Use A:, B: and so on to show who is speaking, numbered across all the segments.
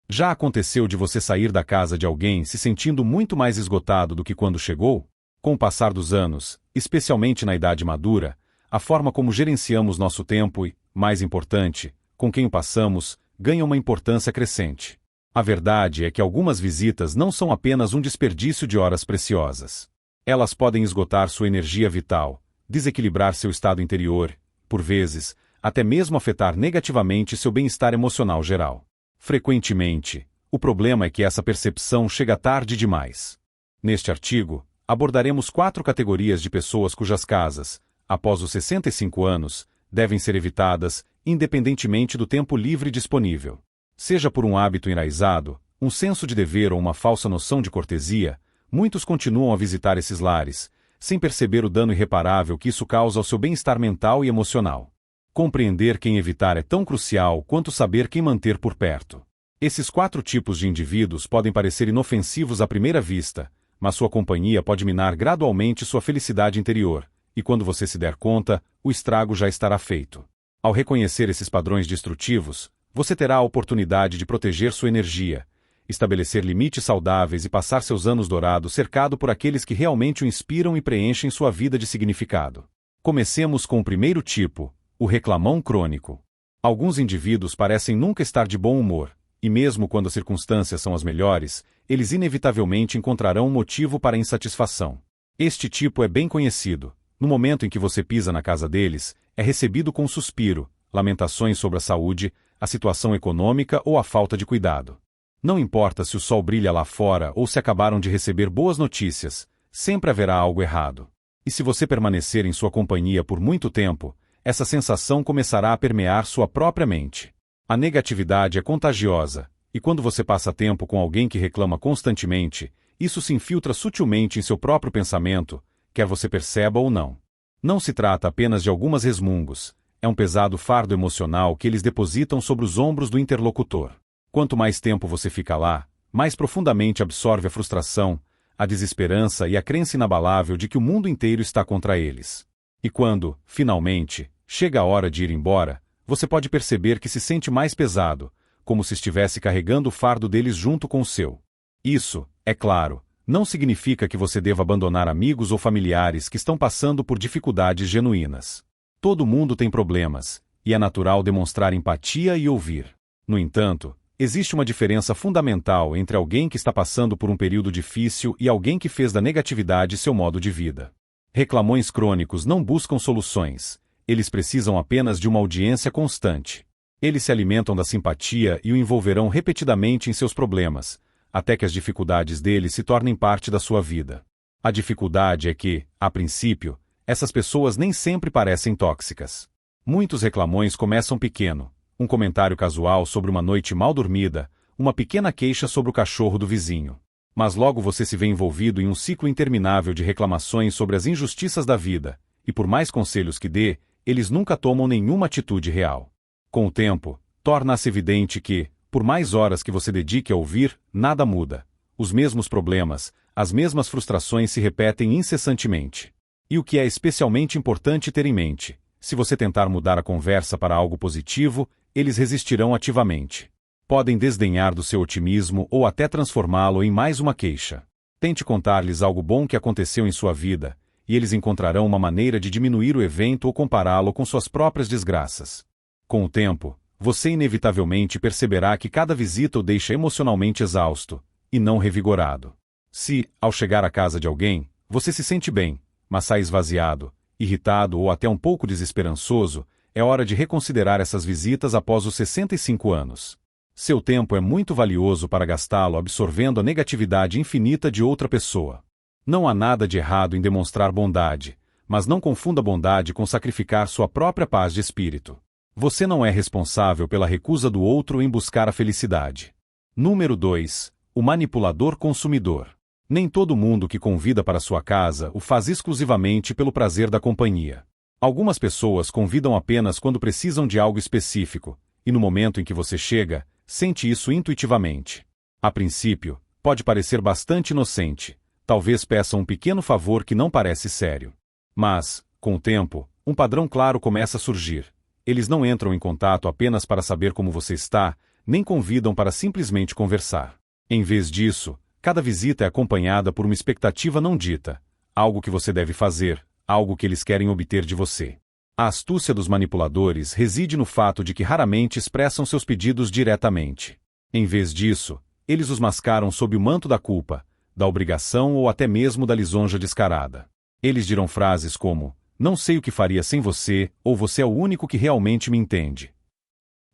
A: Já aconteceu de você sair da casa de alguém se sentindo muito mais esgotado do que quando chegou? Com o passar dos anos, especialmente na idade madura, a forma como gerenciamos nosso tempo e, mais importante, com quem o passamos, ganha uma importância crescente. A verdade é que algumas visitas não são apenas um desperdício de horas preciosas. Elas podem esgotar sua energia vital, desequilibrar seu estado interior, por vezes, até mesmo afetar negativamente seu bem-estar emocional geral. Frequentemente, o problema é que essa percepção chega tarde demais. Neste artigo, abordaremos 4 categorias de pessoas cujas casas, após os 65 anos, devem ser evitadas, independentemente do tempo livre disponível. Seja por um hábito enraizado, um senso de dever ou uma falsa noção de cortesia, muitos continuam a visitar esses lares, sem perceber o dano irreparável que isso causa ao seu bem-estar mental e emocional. Compreender quem evitar é tão crucial quanto saber quem manter por perto. Esses 4 tipos de indivíduos podem parecer inofensivos à primeira vista, mas sua companhia pode minar gradualmente sua felicidade interior, e quando você se der conta, o estrago já estará feito. Ao reconhecer esses padrões destrutivos, você terá a oportunidade de proteger sua energia, estabelecer limites saudáveis e passar seus anos dourados cercado por aqueles que realmente o inspiram e preenchem sua vida de significado. Comecemos com o primeiro tipo, o reclamão crônico. Alguns indivíduos parecem nunca estar de bom humor, e mesmo quando as circunstâncias são as melhores, eles inevitavelmente encontrarão um motivo para a insatisfação. Este tipo é bem conhecido. No momento em que você pisa na casa deles, é recebido com um suspiro, lamentações sobre a saúde, a situação econômica ou a falta de cuidado. Não importa se o sol brilha lá fora ou se acabaram de receber boas notícias, sempre haverá algo errado. E se você permanecer em sua companhia por muito tempo, essa sensação começará a permear sua própria mente. A negatividade é contagiosa, e quando você passa tempo com alguém que reclama constantemente, isso se infiltra sutilmente em seu próprio pensamento, quer você perceba ou não. Não se trata apenas de algumas resmungos, é um pesado fardo emocional que eles depositam sobre os ombros do interlocutor. Quanto mais tempo você fica lá, mais profundamente absorve a frustração, a desesperança e a crença inabalável de que o mundo inteiro está contra eles. E quando, finalmente, chega a hora de ir embora, você pode perceber que se sente mais pesado, como se estivesse carregando o fardo deles junto com o seu. Isso, é claro, não significa que você deva abandonar amigos ou familiares que estão passando por dificuldades genuínas. Todo mundo tem problemas, e é natural demonstrar empatia e ouvir. No entanto, existe uma diferença fundamental entre alguém que está passando por um período difícil e alguém que fez da negatividade seu modo de vida. Reclamões crônicos não buscam soluções, eles precisam apenas de uma audiência constante. Eles se alimentam da simpatia e o envolverão repetidamente em seus problemas, até que as dificuldades deles se tornem parte da sua vida. A dificuldade é que, a princípio, essas pessoas nem sempre parecem tóxicas. Muitos reclamões começam pequeno, um comentário casual sobre uma noite mal dormida, uma pequena queixa sobre o cachorro do vizinho. Mas logo você se vê envolvido em um ciclo interminável de reclamações sobre as injustiças da vida, e por mais conselhos que dê, eles nunca tomam nenhuma atitude real. Com o tempo, torna-se evidente que, por mais horas que você dedique a ouvir, nada muda. Os mesmos problemas, as mesmas frustrações se repetem incessantemente. E o que é especialmente importante ter em mente, se você tentar mudar a conversa para algo positivo, eles resistirão ativamente. Podem desdenhar do seu otimismo ou até transformá-lo em mais uma queixa. Tente contar-lhes algo bom que aconteceu em sua vida, e eles encontrarão uma maneira de diminuir o evento ou compará-lo com suas próprias desgraças. Com o tempo, você inevitavelmente perceberá que cada visita o deixa emocionalmente exausto, e não revigorado. Se, ao chegar à casa de alguém, você se sente bem, mas sai esvaziado, irritado ou até um pouco desesperançoso, é hora de reconsiderar essas visitas após os 65 anos. Seu tempo é muito valioso para gastá-lo absorvendo a negatividade infinita de outra pessoa. Não há nada de errado em demonstrar bondade, mas não confunda bondade com sacrificar sua própria paz de espírito. Você não é responsável pela recusa do outro em buscar a felicidade. Número 2. O manipulador consumidor. Nem todo mundo que convida para sua casa o faz exclusivamente pelo prazer da companhia. Algumas pessoas convidam apenas quando precisam de algo específico, e no momento em que você chega, sente isso intuitivamente. A princípio, pode parecer bastante inocente. Talvez peçam um pequeno favor que não parece sério. Mas, com o tempo, um padrão claro começa a surgir. Eles não entram em contato apenas para saber como você está, nem convidam para simplesmente conversar. Em vez disso, cada visita é acompanhada por uma expectativa não dita, algo que você deve fazer, algo que eles querem obter de você. A astúcia dos manipuladores reside no fato de que raramente expressam seus pedidos diretamente. Em vez disso, eles os mascaram sob o manto da culpa, da obrigação ou até mesmo da lisonja descarada. Eles dirão frases como: "Não sei o que faria sem você", ou "Você é o único que realmente me entende".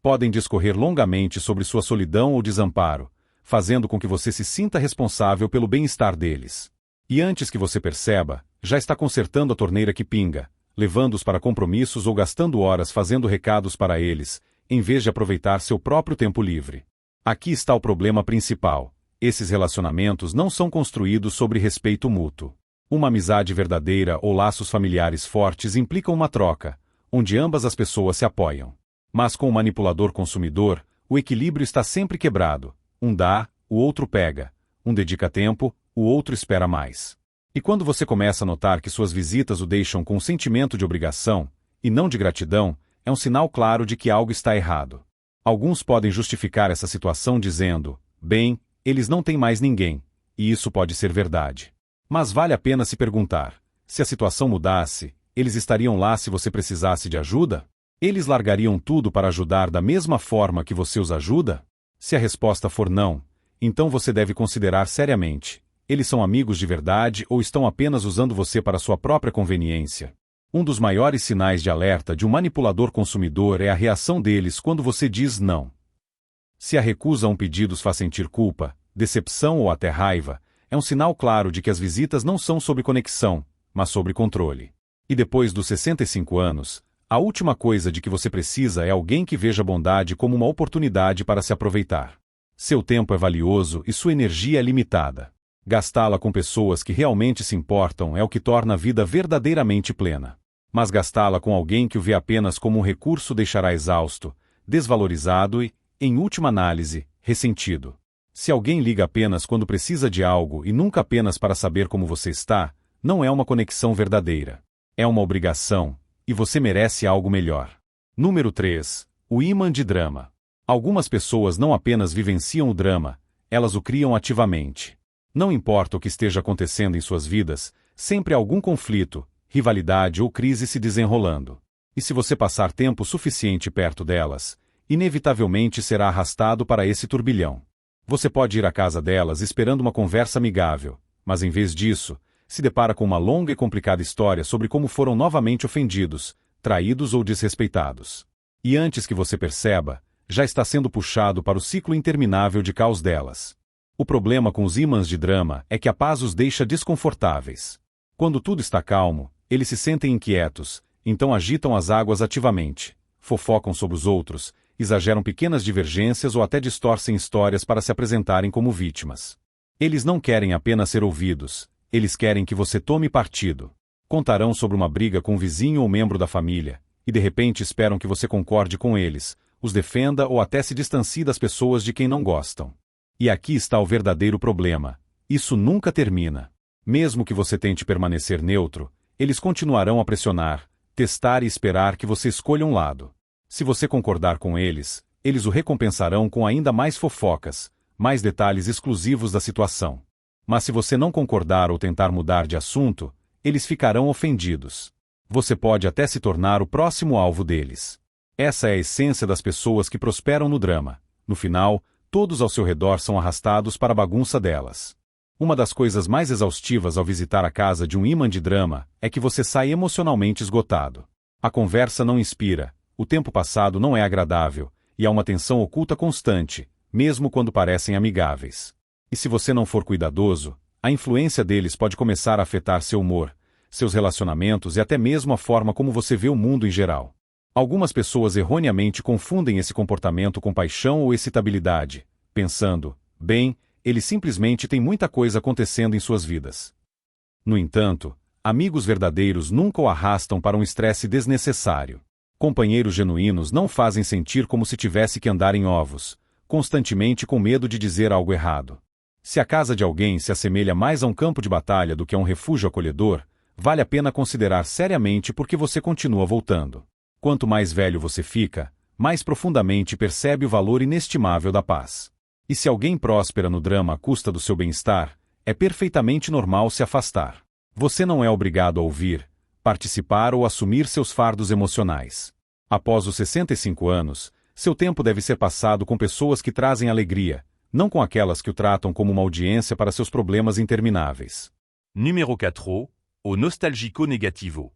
A: Podem discorrer longamente sobre sua solidão ou desamparo, fazendo com que você se sinta responsável pelo bem-estar deles. E antes que você perceba, já está consertando a torneira que pinga, levando-os para compromissos ou gastando horas fazendo recados para eles, em vez de aproveitar seu próprio tempo livre. Aqui está o problema principal: esses relacionamentos não são construídos sobre respeito mútuo. Uma amizade verdadeira ou laços familiares fortes implicam uma troca, onde ambas as pessoas se apoiam. Mas com o manipulador consumidor, o equilíbrio está sempre quebrado. Um dá, o outro pega. Um dedica tempo, o outro espera mais. E quando você começa a notar que suas visitas o deixam com um sentimento de obrigação, e não de gratidão, é um sinal claro de que algo está errado. Alguns podem justificar essa situação dizendo: "Bem, eles não têm mais ninguém", e isso pode ser verdade. Mas vale a pena se perguntar: se a situação mudasse, eles estariam lá se você precisasse de ajuda? Eles largariam tudo para ajudar da mesma forma que você os ajuda? Se a resposta for não, então você deve considerar seriamente: eles são amigos de verdade ou estão apenas usando você para sua própria conveniência? Um dos maiores sinais de alerta de um manipulador consumidor é a reação deles quando você diz não. Se a recusa a um pedido os faz sentir culpa, decepção ou até raiva, é um sinal claro de que as visitas não são sobre conexão, mas sobre controle. E depois dos 65 anos, a última coisa de que você precisa é alguém que veja a bondade como uma oportunidade para se aproveitar. Seu tempo é valioso e sua energia é limitada. Gastá-la com pessoas que realmente se importam é o que torna a vida verdadeiramente plena. Mas gastá-la com alguém que o vê apenas como um recurso deixará exausto, desvalorizado e, em última análise, ressentido. Se alguém liga apenas quando precisa de algo e nunca apenas para saber como você está, não é uma conexão verdadeira. É uma obrigação, e você merece algo melhor. Número 3. O ímã de drama. Algumas pessoas não apenas vivenciam o drama, elas o criam ativamente. Não importa o que esteja acontecendo em suas vidas, sempre há algum conflito, rivalidade ou crise se desenrolando. E se você passar tempo suficiente perto delas, inevitavelmente será arrastado para esse turbilhão. Você pode ir à casa delas esperando uma conversa amigável, mas em vez disso, se depara com uma longa e complicada história sobre como foram novamente ofendidos, traídos ou desrespeitados. E antes que você perceba, já está sendo puxado para o ciclo interminável de caos delas. O problema com os ímãs de drama é que a paz os deixa desconfortáveis. Quando tudo está calmo, eles se sentem inquietos, então agitam as águas ativamente, fofocam sobre os outros, exageram pequenas divergências ou até distorcem histórias para se apresentarem como vítimas. Eles não querem apenas ser ouvidos, eles querem que você tome partido. Contarão sobre uma briga com um vizinho ou membro da família, e de repente esperam que você concorde com eles, os defenda ou até se distancie das pessoas de quem não gostam. E aqui está o verdadeiro problema: isso nunca termina. Mesmo que você tente permanecer neutro, eles continuarão a pressionar, testar e esperar que você escolha um lado. Se você concordar com eles, eles o recompensarão com ainda mais fofocas, mais detalhes exclusivos da situação. Mas se você não concordar ou tentar mudar de assunto, eles ficarão ofendidos. Você pode até se tornar o próximo alvo deles. Essa é a essência das pessoas que prosperam no drama. No final, todos ao seu redor são arrastados para a bagunça delas. Uma das coisas mais exaustivas ao visitar a casa de um ímã de drama é que você sai emocionalmente esgotado. A conversa não inspira, o tempo passado não é agradável, e há uma tensão oculta constante, mesmo quando parecem amigáveis. E se você não for cuidadoso, a influência deles pode começar a afetar seu humor, seus relacionamentos e até mesmo a forma como você vê o mundo em geral. Algumas pessoas erroneamente confundem esse comportamento com paixão ou excitabilidade, pensando: bem, eles simplesmente têm muita coisa acontecendo em suas vidas. No entanto, amigos verdadeiros nunca o arrastam para um estresse desnecessário. Companheiros genuínos não fazem sentir como se tivesse que andar em ovos, constantemente com medo de dizer algo errado. Se a casa de alguém se assemelha mais a um campo de batalha do que a um refúgio acolhedor, vale a pena considerar seriamente por que você continua voltando. Quanto mais velho você fica, mais profundamente percebe o valor inestimável da paz. E se alguém próspera no drama à custa do seu bem-estar, é perfeitamente normal se afastar. Você não é obrigado a ouvir, participar ou assumir seus fardos emocionais. Após os 65 anos, seu tempo deve ser passado com pessoas que trazem alegria, não com aquelas que o tratam como uma audiência para seus problemas intermináveis.
B: Numéro 4. O nostalgico negativo.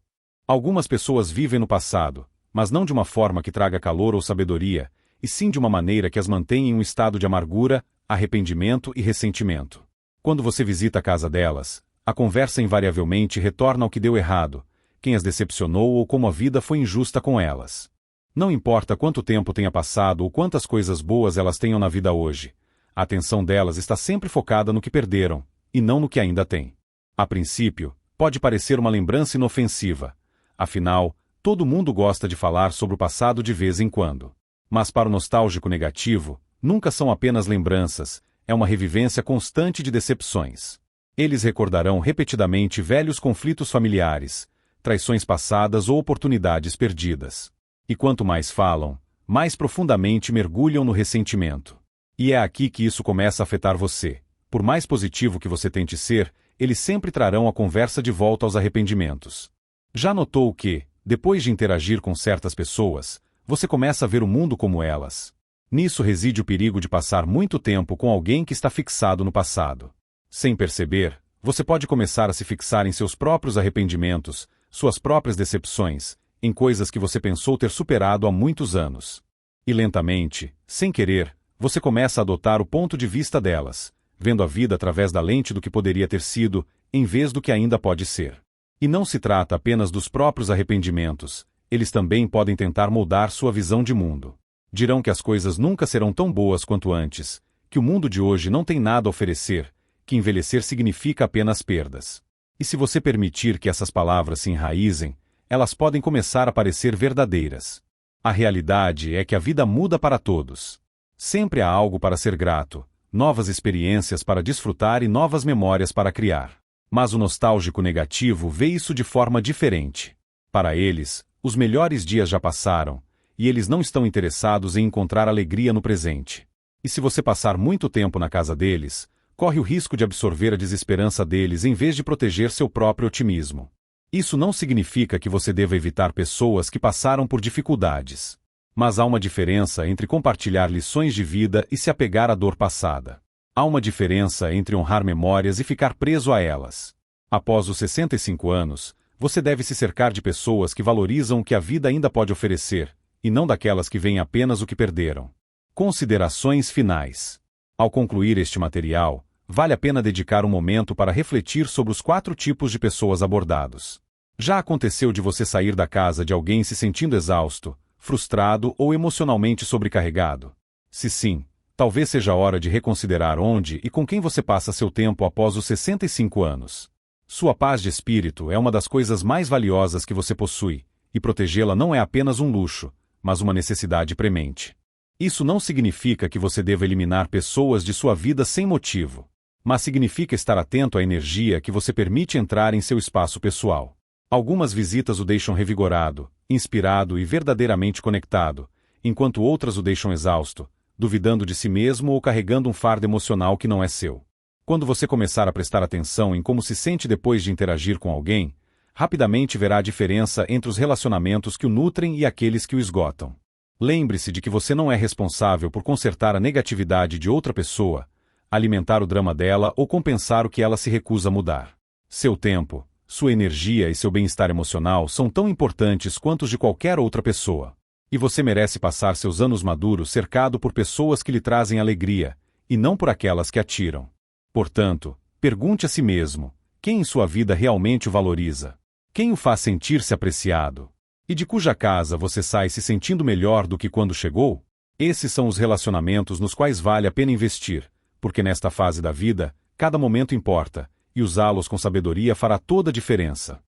A: Algumas pessoas vivem no passado, mas não de uma forma que traga calor ou sabedoria, e sim de uma maneira que as mantém em um estado de amargura, arrependimento e ressentimento. Quando você visita a casa delas, a conversa invariavelmente retorna ao que deu errado, quem as decepcionou ou como a vida foi injusta com elas. Não importa quanto tempo tenha passado ou quantas coisas boas elas tenham na vida hoje, a atenção delas está sempre focada no que perderam, e não no que ainda têm. A princípio, pode parecer uma lembrança inofensiva. Afinal, todo mundo gosta de falar sobre o passado de vez em quando. Mas para o nostálgico negativo, nunca são apenas lembranças, é uma revivência constante de decepções. Eles recordarão repetidamente velhos conflitos familiares, traições passadas ou oportunidades perdidas. E quanto mais falam, mais profundamente mergulham no ressentimento. E é aqui que isso começa a afetar você. Por mais positivo que você tente ser, eles sempre trarão a conversa de volta aos arrependimentos. Já notou que, depois de interagir com certas pessoas, você começa a ver o mundo como elas? Nisso reside o perigo de passar muito tempo com alguém que está fixado no passado. Sem perceber, você pode começar a se fixar em seus próprios arrependimentos, suas próprias decepções, em coisas que você pensou ter superado há muitos anos. E lentamente, sem querer, você começa a adotar o ponto de vista delas, vendo a vida através da lente do que poderia ter sido, em vez do que ainda pode ser. E não se trata apenas dos próprios arrependimentos, eles também podem tentar moldar sua visão de mundo. Dirão que as coisas nunca serão tão boas quanto antes, que o mundo de hoje não tem nada a oferecer, que envelhecer significa apenas perdas. E se você permitir que essas palavras se enraizem, elas podem começar a parecer verdadeiras. A realidade é que a vida muda para todos. Sempre há algo para ser grato, novas experiências para desfrutar e novas memórias para criar. Mas o nostálgico negativo vê isso de forma diferente. Para eles, os melhores dias já passaram, e eles não estão interessados em encontrar alegria no presente. E se você passar muito tempo na casa deles, corre o risco de absorver a desesperança deles em vez de proteger seu próprio otimismo. Isso não significa que você deva evitar pessoas que passaram por dificuldades. Mas há uma diferença entre compartilhar lições de vida e se apegar à dor passada. Há uma diferença entre honrar memórias e ficar preso a elas. Após os 65 anos, você deve se cercar de pessoas que valorizam o que a vida ainda pode oferecer, e não daquelas que veem apenas o que perderam. Considerações finais. Ao concluir este material, vale a pena dedicar um momento para refletir sobre os 4 tipos de pessoas abordados. Já aconteceu de você sair da casa de alguém se sentindo exausto, frustrado ou emocionalmente sobrecarregado? Se sim, talvez seja a hora de reconsiderar onde e com quem você passa seu tempo após os 65 anos. Sua paz de espírito é uma das coisas mais valiosas que você possui, e protegê-la não é apenas um luxo, mas uma necessidade premente. Isso não significa que você deva eliminar pessoas de sua vida sem motivo, mas significa estar atento à energia que você permite entrar em seu espaço pessoal. Algumas visitas o deixam revigorado, inspirado e verdadeiramente conectado, enquanto outras o deixam exausto, duvidando de si mesmo ou carregando um fardo emocional que não é seu. Quando você começar a prestar atenção em como se sente depois de interagir com alguém, rapidamente verá a diferença entre os relacionamentos que o nutrem e aqueles que o esgotam. Lembre-se de que você não é responsável por consertar a negatividade de outra pessoa, alimentar o drama dela ou compensar o que ela se recusa a mudar. Seu tempo, sua energia e seu bem-estar emocional são tão importantes quanto os de qualquer outra pessoa. E você merece passar seus anos maduros cercado por pessoas que lhe trazem alegria, e não por aquelas que a tiram. Portanto, pergunte a si mesmo, quem em sua vida realmente o valoriza? Quem o faz sentir-se apreciado? E de cuja casa você sai se sentindo melhor do que quando chegou? Esses são os relacionamentos nos quais vale a pena investir, porque nesta fase da vida, cada momento importa, e usá-los com sabedoria fará toda a diferença.